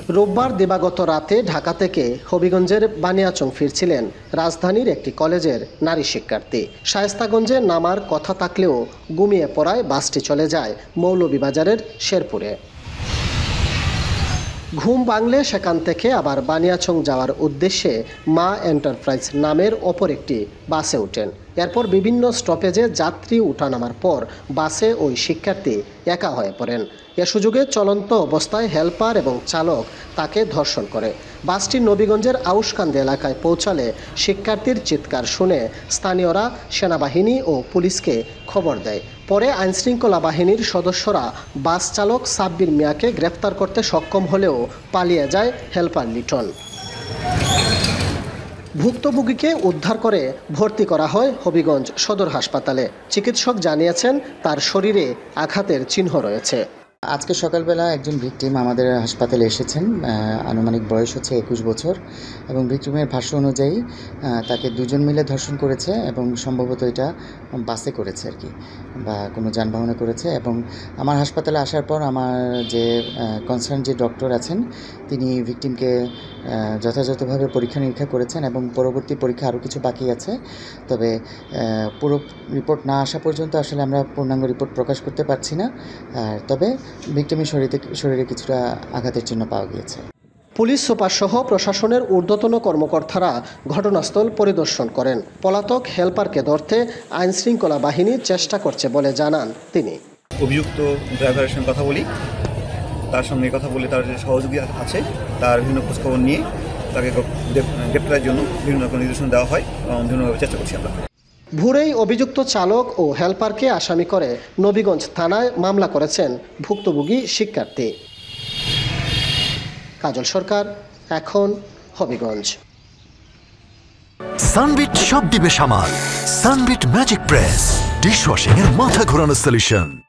রোববার দিবাগত রাতে ঢাকা থেকে হবিগঞ্জের বানিয়াচং ফিরছিলেন রাজধানীর একটি কলেজের নারী শিক্ষার্থী। শায়েস্তাগঞ্জে নামার কথা থাকলেও ঘুমিয়ে পড়ায় বাসটি চলে যায় মৌলভীবাজারের শেরপুরে। ঘুম ভাঙলে সেখান থেকে আবার বানিয়াচং যাওয়ার উদ্দেশ্যে মা এন্টারপ্রাইজ নামের অপর একটি বাসে ওঠেন। এরপর বিভিন্ন স্টপেজে যাত্রী ওঠানামার পর বাসে ওই শিক্ষার্থী একা হয়ে পড়েন। এ সুযোগে চলন্ত অবস্থায় হেলপার এবং চালক তাকে ধর্ষণ করে। বাসটি নবীগঞ্জের আউশকান্দি এলাকায় পৌঁছালে শিক্ষার্থীর চিৎকার শুনে স্থানীয়রা সেনাবাহিনী ও পুলিশকে খবর দেয়। পরে আইনশৃঙ্খলা বাহিনীর সদস্যরা বাস চালক সাব্বির মিয়াকে গ্রেফতার করতে সক্ষম হলেও পালিয়ে যায় হেলপার লিটন। ভুক্তভোগীকে উদ্ধার করে ভর্তি করা হয় হবিগঞ্জ সদর হাসপাতালে। চিকিৎসক জানিয়েছেন তার শরীরে আঘাতের চিহ্ন রয়েছে। আজকে সকালবেলা একজন ভিকটিম আমাদের হাসপাতালে এসেছেন। আনুমানিক বয়স হচ্ছে 21 বছর এবং ভিকটিমের ভাষ্য অনুযায়ী তাকে দুজন মিলে ধর্ষণ করেছে এবং সম্ভবত এটা বাসে করেছে আর কি, বা কোনো যানবাহনে করেছে। এবং আমার হাসপাতালে আসার পর আমার যে কনসার্ন যে ডক্টর আছেন তিনি ভিকটিমকে যথাযথভাবে পরীক্ষা নিরীক্ষা করেছেন এবং পরবর্তী পরীক্ষা আরও কিছু বাকি আছে। তবে পুরো রিপোর্ট না আসা পর্যন্ত আসলে আমরা পূর্ণাঙ্গ রিপোর্ট প্রকাশ করতে পারছি না। তবে ভিকটিমের শরীরে কিছুটা আঘাতের চিহ্ন পাওয়া গিয়েছে। পুলিশ সুপার সহ প্রশাসনের ঊর্ধ্বতন কর্মকর্তারা ঘটনাস্থল পরিদর্শন করেন। পলাতক হেলপারকে ধরতে আইনশৃঙ্খলা বাহিনী চেষ্টা করছে বলে জানান তিনি। অভিযুক্ত ড্রাইভারের সঙ্গে কথা বলি, তার সঙ্গে কথা বলে তার যে সহযোগী আছে তার বিভিন্ন খোঁজখবর নিয়ে তাকে গ্রেপ্তারের জন্য বিভিন্ন রকম নির্দেশনা দেওয়া হয় এবং বিভিন্নভাবে চেষ্টা করছি আমরা। ভোরেই অভিযুক্ত চালক ও হেলপারকে আসামি করে নবীগঞ্জ থানায় মামলা করেছেন ভুক্তভোগী শিক্ষার্থী। কাজল সরকার, এখন হবিগঞ্জ। সানবিট সব দিবে সামাল। সানবিট ম্যাজিক প্রেস ডিশওয়াশিং এর মাথা ঘোরানো সলিউশন।